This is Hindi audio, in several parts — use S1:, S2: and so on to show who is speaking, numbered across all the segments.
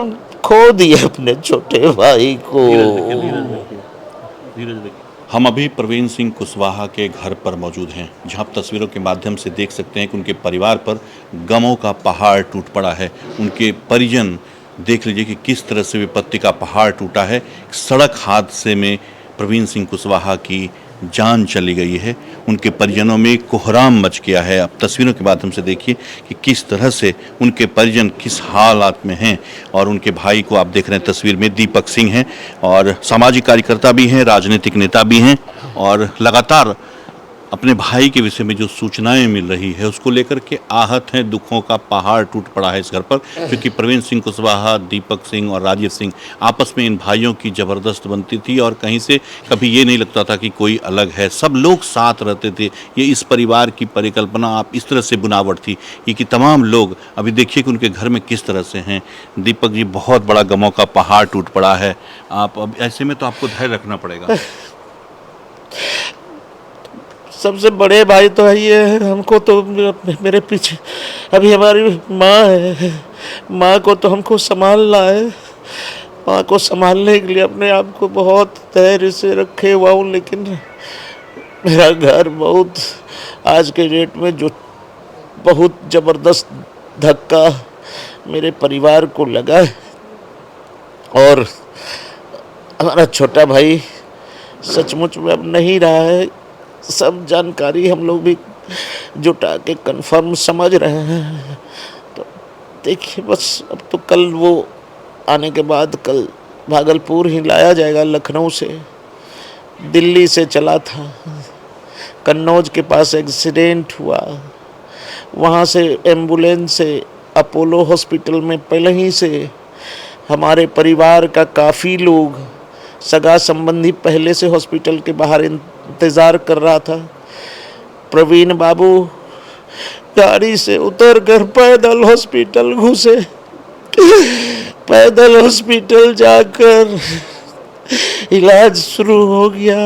S1: हम खो दिए अपने छोटे भाई को।
S2: हम अभी प्रवीण सिंह कुशवाहा के घर पर मौजूद हैं, जहां आप तस्वीरों के माध्यम से देख सकते हैं कि उनके परिवार पर गमों का पहाड़ टूट पड़ा है। उनके परिजन देख लीजिए कि किस तरह से विपत्ति का पहाड़ टूटा है। सड़क हादसे में प्रवीण सिंह कुशवाहा की जान चली गई है। उनके परिजनों में कोहराम मच गया है। आप तस्वीरों के माध्यम से देखिए कि किस तरह से उनके परिजन किस हालात में हैं। और उनके भाई को आप देख रहे हैं तस्वीर में, दीपक सिंह हैं और सामाजिक कार्यकर्ता भी हैं, राजनीतिक नेता भी हैं और लगातार अपने भाई के विषय में जो सूचनाएं मिल रही है उसको लेकर के आहत हैं। दुखों का पहाड़ टूट पड़ा है इस घर पर, क्योंकि प्रवीण सिंह कुशवाहा, दीपक सिंह और राजीव सिंह आपस में इन भाइयों की ज़बरदस्त बनती थी और कहीं से कभी ये नहीं लगता था कि कोई अलग है। सब लोग साथ रहते थे। ये इस परिवार की परिकल्पना आप इस तरह से बुनावट थी ये कि तमाम लोग अभी देखिए कि उनके घर में किस तरह से हैं। दीपक जी, बहुत बड़ा गमों का पहाड़ टूट पड़ा है। आप अब ऐसे में तो आपको धैर्य रखना पड़ेगा।
S1: सबसे बड़े भाई तो है ये है, हमको तो मेरे पीछे अभी हमारी माँ है। माँ को तो हमको संभालना है। माँ को संभालने के लिए अपने आप को बहुत धैर्य से रखे हुआ हूँ, लेकिन मेरा घर बहुत आज के डेट में जो बहुत ज़बरदस्त धक्का मेरे परिवार को लगा है। और हमारा छोटा भाई सचमुच में अब नहीं रहा है। सब जानकारी हम लोग भी जुटा के कंफर्म समझ रहे हैं। तो देखिए, बस अब तो कल वो आने के बाद कल भागलपुर ही लाया जाएगा। लखनऊ से, दिल्ली से चला था, कन्नौज के पास एक्सीडेंट हुआ, वहाँ से एम्बुलेंस से अपोलो हॉस्पिटल में पहले ही से हमारे परिवार का काफ़ी लोग, सगा संबंधी पहले से हॉस्पिटल के बाहर इंतज़ार कर रहा था। प्रवीण बाबू गाड़ी से उतर कर पैदल हॉस्पिटल घुसे। पैदल हॉस्पिटल जाकर इलाज शुरू हो गया।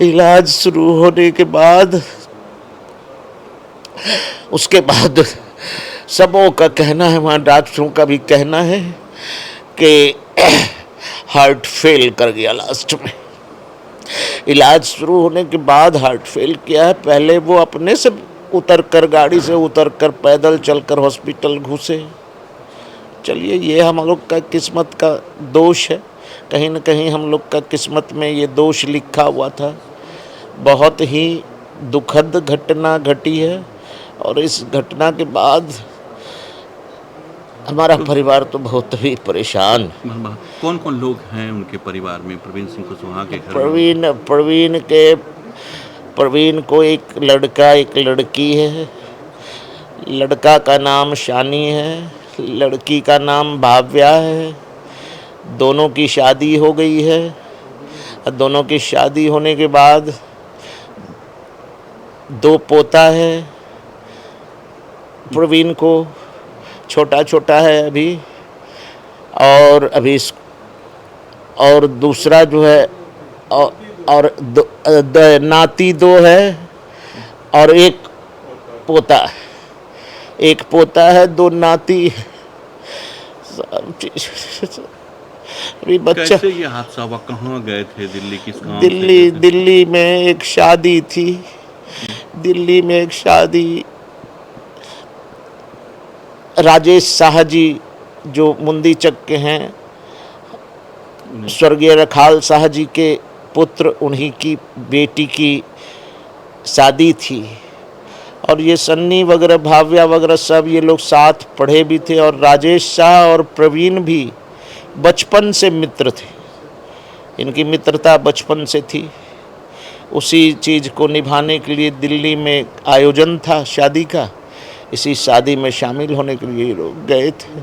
S1: इलाज शुरू होने के बाद उसके बाद सबों का कहना है, वहाँ डॉक्टरों का भी कहना है कि हार्ट फेल कर गया। लास्ट में इलाज शुरू होने के बाद हार्ट फेल किया है। पहले वो अपने से उतर कर, गाड़ी से उतर कर पैदल चलकर हॉस्पिटल घुसे। चलिए, ये हम लोग का किस्मत का दोष है। कहीं न कहीं हम लोग का किस्मत में ये दोष लिखा हुआ था। बहुत ही दुखद घटना घटी है और इस घटना के बाद हमारा परिवार तो बहुत ही परेशान।
S2: कौन कौन लोग हैं उनके परिवार में, प्रवीण सिंह कुशवाहा के घर
S1: में? प्रवीण को एक लड़का एक लड़की है। लड़का का नाम शानी है, लड़की का नाम भाव्या है। दोनों की शादी हो गई है। दोनों की शादी होने के बाद 2 पोता है। प्रवीण को छोटा छोटा है अभी, और दूसरा जो है और नाती 2 है और एक पोता है। एक पोता है, 2 नाती। सब चीज अभी बच्चा।
S2: कैसे ये हादसा हुआ? कहाँ गए थे? दिल्ली किस काम
S1: दिल्ली में एक शादी थी। दिल्ली में एक शादी, राजेश शाह जी जो मुंदीचक के हैं, स्वर्गीय रखाल शाह जी के पुत्र, उन्हीं की बेटी की शादी थी। और ये सन्नी वगैरह, भाव्या वगैरह सब ये लोग साथ पढ़े भी थे। और राजेश शाह और प्रवीण भी बचपन से मित्र थे। इनकी मित्रता बचपन से थी। उसी चीज़ को निभाने के लिए दिल्ली में आयोजन था शादी का। इसी शादी में शामिल होने के लिए लोग गए थे।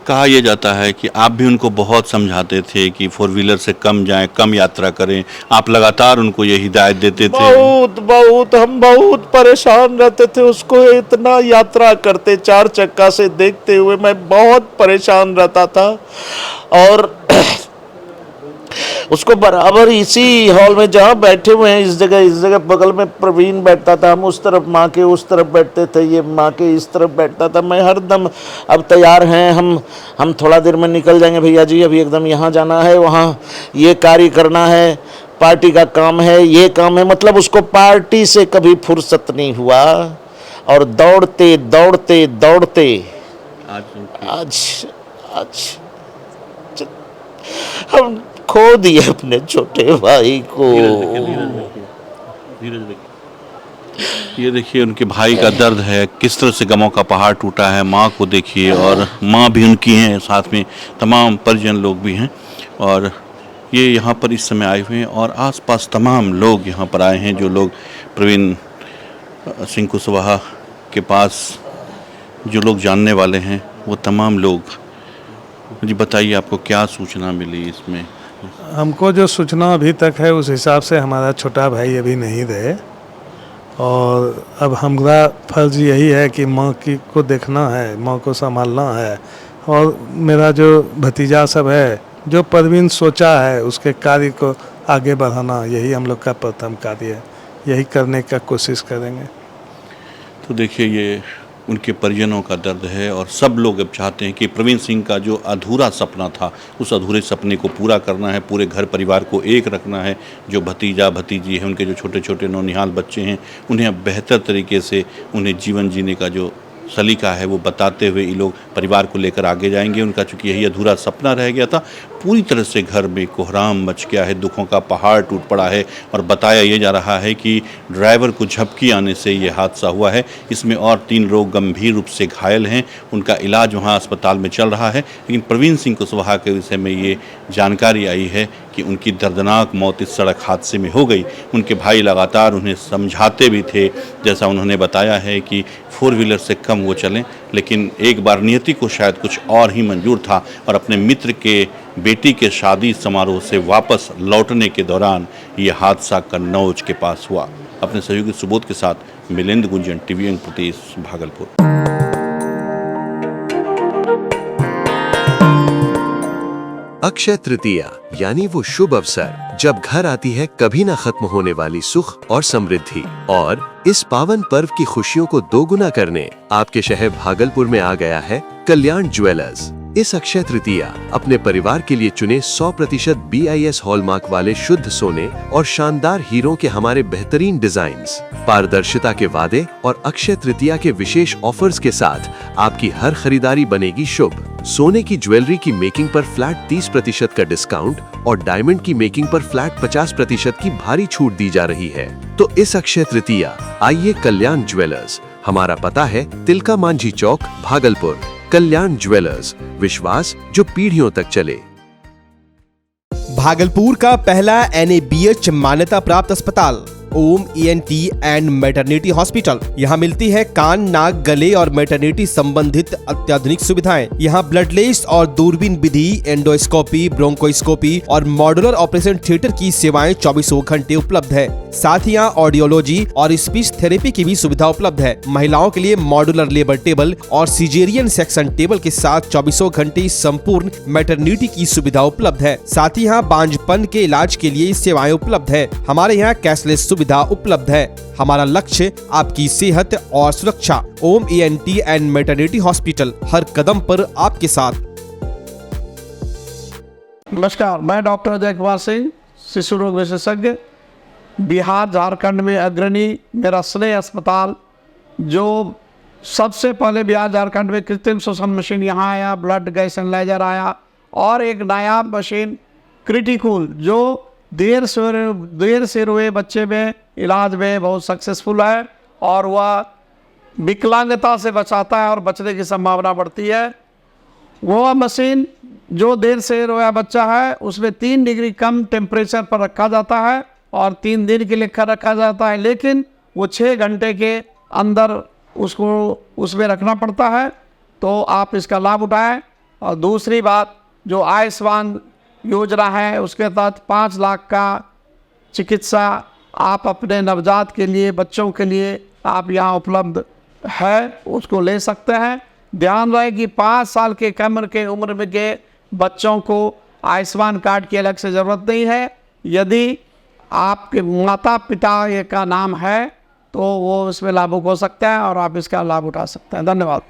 S2: कहा यह जाता है कि आप भी उनको बहुत समझाते थे कि 4 व्हीलर से कम जाएं, कम यात्रा करें। आप लगातार उनको ये हिदायत देते थे।
S1: बहुत हम बहुत परेशान रहते थे। उसको इतना यात्रा करते 4 चक्का से देखते हुए मैं बहुत परेशान रहता था। और उसको बराबर इसी हॉल में जहाँ बैठे हुए हैं, इस जगह बगल में प्रवीण बैठता था, हम उस तरफ माँ के उस तरफ बैठते थे, ये माँ के इस तरफ बैठता था। मैं हर दम अब तैयार हैं, हम थोड़ा देर में निकल जाएंगे भैया जी, अभी एकदम यहाँ जाना है, वहाँ ये कार्य करना है, पार्टी का काम है, ये काम है। मतलब उसको पार्टी से कभी फुर्सत नहीं हुआ और दौड़ते दौड़ते दौड़ते आज हम खो दिए अपने छोटे भाई को।
S2: ये देखिए उनके भाई का दर्द है, किस तरह से गमों का पहाड़ टूटा है। माँ को देखिए, और माँ भी उनकी हैं, साथ में तमाम परिजन लोग भी हैं, और ये यहाँ पर इस समय आए हुए हैं, और आसपास तमाम लोग यहाँ पर आए हैं, जो लोग प्रवीण सिंह कुशवाहा के पास जो लोग जानने वाले हैं, वो तमाम लोग। जी बताइए, आपको क्या सूचना मिली इसमें?
S3: हमको जो सूचना अभी तक है उस हिसाब से हमारा छोटा भाई अभी नहीं रहे, और अब हमारा फर्ज यही है कि माँ की को देखना है, माँ को संभालना है, और मेरा जो भतीजा सब है, जो प्रवीण सोचा है उसके कार्य को आगे बढ़ाना, यही हम लोग का प्रथम कार्य है, यही करने का कोशिश करेंगे।
S2: तो देखिए ये उनके परिजनों का दर्द है, और सब लोग अब चाहते हैं कि प्रवीण सिंह का जो अधूरा सपना था, उस अधूरे सपने को पूरा करना है, पूरे घर परिवार को एक रखना है। जो भतीजा भतीजी है, उनके जो छोटे छोटे नौनिहाल बच्चे हैं, उन्हें अब बेहतर तरीके से उन्हें जीवन जीने का जो सलीका है वो बताते हुए ये लोग परिवार को लेकर आगे जाएंगे। उनका चूँकि यही अधूरा सपना रह गया था, पूरी तरह से घर में कोहराम मच गया है, दुखों का पहाड़ टूट पड़ा है, और बताया ये जा रहा है कि ड्राइवर को झपकी आने से ये हादसा हुआ है। इसमें और 3 लोग गंभीर रूप से घायल हैं, उनका इलाज वहाँ अस्पताल में चल रहा है। लेकिन प्रवीण सिंह कुशवाहा के विषय में ये जानकारी आई है कि उनकी दर्दनाक मौत इस सड़क हादसे में हो गई। उनके भाई लगातार उन्हें समझाते भी थे, जैसा उन्होंने बताया है कि 4 व्हीलर से कम वो चलें, लेकिन एक बार नियति को शायद कुछ और ही मंजूर था, और अपने मित्र के बेटी के शादी समारोह से वापस लौटने के दौरान ये हादसा कन्नौज के पास हुआ। अपने सहयोगी सुबोध के साथ मिलिंद गुंजन, टीवी प्रदेश, भागलपुर।
S4: अक्षय तृतीया यानी वो शुभ अवसर जब घर आती है कभी न खत्म होने वाली सुख और समृद्धि, और इस पावन पर्व की खुशियों को दोगुना करने आपके शहर भागलपुर में आ गया है कल्याण ज्वेलर्स। इस अक्षय तृतीया अपने परिवार के लिए चुने 100% BIS हॉलमार्क वाले शुद्ध सोने और शानदार हीरों के हमारे बेहतरीन डिजाइन्स, पारदर्शिता के वादे और अक्षय तृतीया के विशेष ऑफर्स के साथ आपकी हर खरीदारी बनेगी शुभ। सोने की ज्वेलरी की मेकिंग पर फ्लैट 30% का डिस्काउंट और डायमंड की मेकिंग पर फ्लैट 50% की भारी छूट दी जा रही है। तो इस अक्षय तृतीया आइए कल्याण ज्वेलर्स। हमारा पता है तिलका मांझी चौक, भागलपुर। कल्याण ज्वेलर्स, विश्वास जो पीढ़ियों तक चले।
S5: भागलपुर का पहला NABH मान्यता प्राप्त अस्पताल ओम ENT एंड मैटरनिटी हॉस्पिटल। यहाँ मिलती है कान, नाक, गले और मैटरनिटी संबंधित अत्याधुनिक सुविधाएं। यहाँ ब्लडलेस और दूरबीन विधि, एंडोस्कोपी, ब्रोंकोस्कोपी और मॉड्यूलर ऑपरेशन थिएटर की सेवाएं 24 घंटे उपलब्ध है। साथ ही यहाँ ऑडियोलॉजी और स्पीच थेरेपी की भी सुविधा उपलब्ध है। महिलाओं के लिए मॉड्यूलर लेबर टेबल और सिजेरियन सेक्शन टेबल के साथ 24 घंटे संपूर्ण मैटरनिटी की सुविधा उपलब्ध है। साथ ही यहाँ बांझपन के इलाज के लिए सेवाएं उपलब्ध है। हमारे यहाँ कैशलेस सुविधा उपलब्ध है। हमारा लक्ष्य आपकी सेहत और सुरक्षा। ओम ENT एंड मैटरनिटी हॉस्पिटल, हर कदम पर आपके साथ।
S6: नमस्कार, मैं डॉक्टर अजय कुमार सिंह, शिशु रोग विशेषज्ञ, बिहार झारखंड में अग्रणी मेरा स्नेह अस्पताल, जो सबसे पहले बिहार झारखंड में कृत्रिम श्वसन मशीन यहाँ आया, ब्लड गैस एनालाइजर आया, और एक नायाब मशीन क्रिटिकल जो देर से हुए बच्चे में इलाज में बहुत सक्सेसफुल है, और वह विकलांगता से बचाता है और बचने की संभावना बढ़ती है। वह मशीन जो देर से रोया बच्चा है उसमें 3 डिग्री कम टेम्परेचर पर रखा जाता है और 3 दिन के लिए रखा जाता है, लेकिन वो 6 घंटे के अंदर उसको उसमें रखना पड़ता है। तो आप इसका लाभ उठाएं। और दूसरी बात, जो आयुष्मान योजना है उसके तहत 5 लाख का चिकित्सा आप अपने नवजात के लिए, बच्चों के लिए आप यहाँ उपलब्ध है, उसको ले सकते हैं। ध्यान रहे कि 5 साल के कम के उम्र में के बच्चों को आयुष्मान कार्ड की अलग से ज़रूरत नहीं है। यदि आपके माता पिता का नाम है तो वो इसमें लाभुक हो सकता है और आप इसका लाभ उठा सकते हैं। धन्यवाद।